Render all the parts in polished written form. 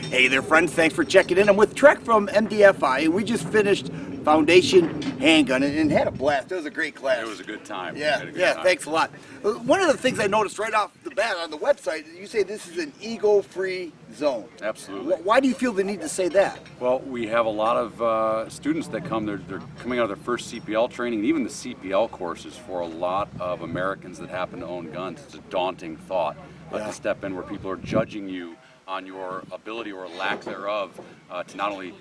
Hey there, friends. Thanks for checking in. I'm with Trek from MDFI, and we just finished Foundation Handgun and had a blast. It was a great class. It was a good time. Yeah, thanks a lot. One of the things I noticed right off the bat on the website, you say this is an ego-free zone. Absolutely. Why do you feel the need to say that? Well, we have a lot of students that come, they're coming out of their first CPL training, and even the CPL courses for a lot of Americans that happen to own guns. It's a daunting thought to step in where people are judging you on your ability or lack thereof to not only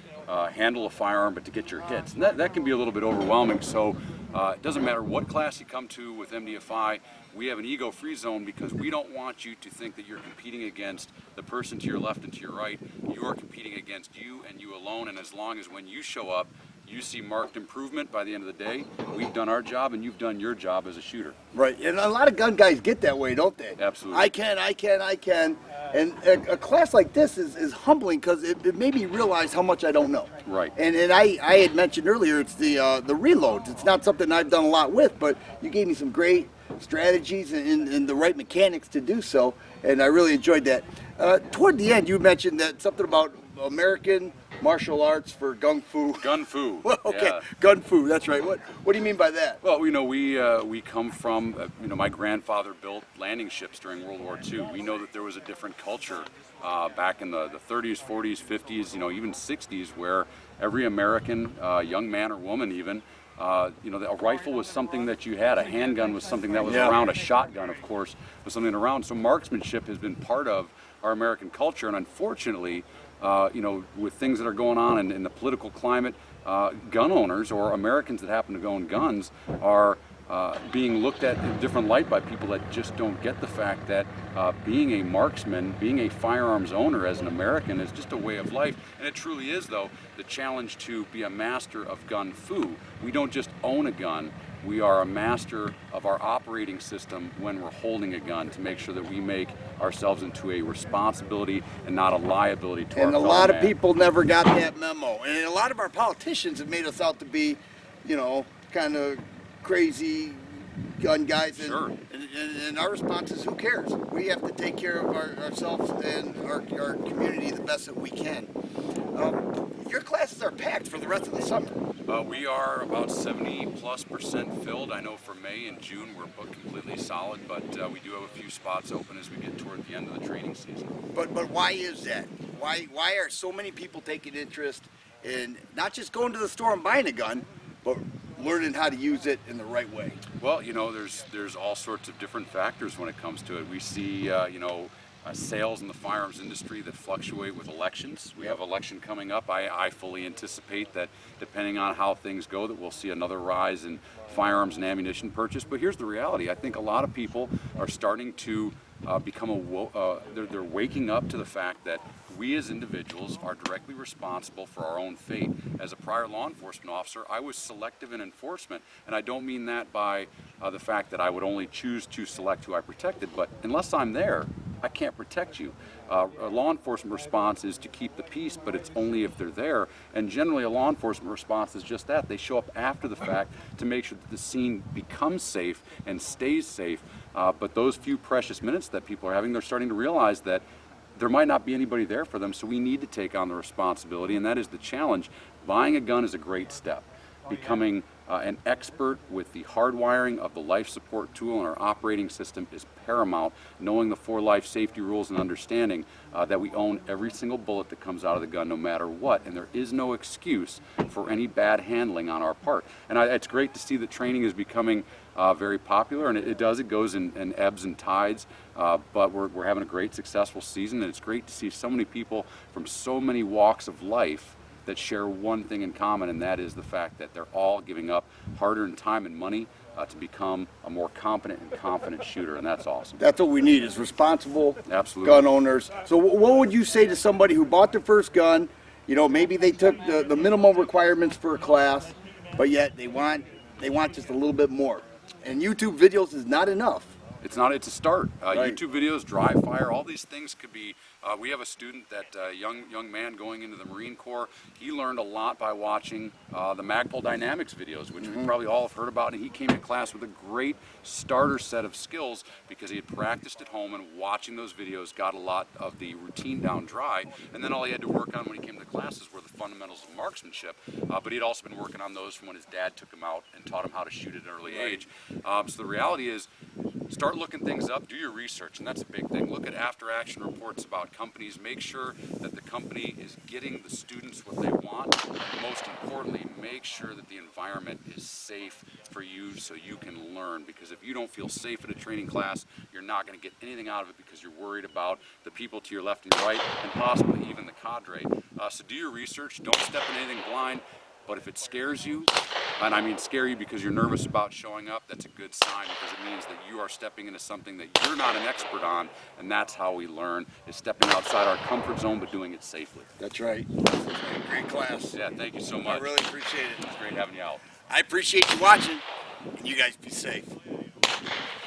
handle a firearm but to get your hits. And that can be a little bit overwhelming. So it doesn't matter what class you come to with MDFI, we have an ego-free zone because we don't want you to think that you're competing against the person to your left and to your right. You are competing against you and you alone, and as long as when you show up, you see marked improvement by the end of the day, we've done our job and you've done your job as a shooter. Right, and a lot of gun guys get that way, don't they? Absolutely. I can. And a class like this is humbling because it made me realize how much I don't know. Right. And I had mentioned earlier, it's the reloads. It's not something I've done a lot with, but you gave me some great strategies and the right mechanics to do so, and I really enjoyed that. Toward the end, you mentioned that something about American martial arts for Gung Fu. GUNfu. Well, okay, Yeah. Gung Fu. That's right. What do you mean by that? Well, we come from, my grandfather built landing ships during World War II. We know that there was a different culture back in the 30s, 40s, 50s, even 60s, where every American, young man or woman even, a rifle was something that you had. A handgun was something that was around. A shotgun, of course, was something around. So marksmanship has been part of our American culture, and unfortunately, with things that are going on in the political climate, gun owners or Americans that happen to own guns are being looked at in a different light by people that just don't get the fact that being a marksman, being a firearms owner as an American is just a way of life. And it truly is, though, the challenge to be a master of Gun Fu. We don't just own a gun. We are a master of our operating system when we're holding a gun to make sure that we make ourselves into a responsibility and not a liability to our fellow man. And a lot of people never got that memo. And a lot of our politicians have made us out to be, kind of crazy gun guys. Sure. And our response is, who cares? We have to take care of ourselves and our community the best that we can. Your classes are packed for the rest of the summer. We are about 70+% filled. I know for May and June we're booked completely solid, but we do have a few spots open as we get toward the end of the training season. But why is that? Why are so many people taking interest in not just going to the store and buying a gun, but learning how to use it in the right way? Well, there's all sorts of different factors when it comes to it. We see, sales in the firearms industry that fluctuate with elections. We have election coming up. I fully anticipate that depending on how things go, that we'll see another rise in firearms and ammunition purchase. But here's the reality. I think a lot of people are starting to they're waking up to the fact that we as individuals are directly responsible for our own fate. As a prior law enforcement officer, I was selective in enforcement, and I don't mean that by the fact that I would only choose to select who I protected, but unless I'm there, I can't protect you. A law enforcement response is to keep the peace, but it's only if they're there. And generally a law enforcement response is just that. They show up after the fact to make sure that the scene becomes safe and stays safe. But those few precious minutes that people are having, they're starting to realize that there might not be anybody there for them, so we need to take on the responsibility, and that is the challenge. Buying a gun is a great step. Becoming an expert with the hardwiring of the life support tool in our operating system is paramount. Knowing the 4 life safety rules and understanding that we own every single bullet that comes out of the gun no matter what, and there is no excuse for any bad handling on our part. And it's great to see that training is becoming very popular, and it goes in ebbs and tides, but we're having a great successful season, and it's great to see so many people from so many walks of life that share one thing in common, and that is the fact that they're all giving up hard-earned time and money to become a more competent and confident shooter, and that's awesome. That's what we need, is responsible Absolutely. gun owners. So what would you say to somebody who bought their first gun, maybe they took the minimum requirements for a class, but yet they want just a little bit more, and YouTube videos is not enough. It's not. It's a start. Right. YouTube videos, dry fire, all these things could be. We have a student that young man going into the Marine Corps. He learned a lot by watching the Magpul Dynamics videos, which we probably all have heard about. And he came to class with a great starter set of skills because he had practiced at home and watching those videos got a lot of the routine down dry. And then all he had to work on when he came to classes were the fundamentals of marksmanship. But he'd also been working on those from when his dad took him out and taught him how to shoot at an early age. So the reality is, start looking things up, do your research, and that's a big thing. Look at after-action reports about companies. Make sure that the company is getting the students what they want. And most importantly, make sure that the environment is safe for you so you can learn. Because if you don't feel safe at a training class, you're not going to get anything out of it because you're worried about the people to your left and right and possibly even the cadre. So do your research. Don't step in anything blind. But if it scares you, and I mean scare you because you're nervous about showing up, that's a good sign because it means that you are stepping into something that you're not an expert on, and that's how we learn, is stepping outside our comfort zone but doing it safely. That's right. Great class. Yeah, thank you so much. I really appreciate it. It's great having you out. I appreciate you watching, and you guys be safe.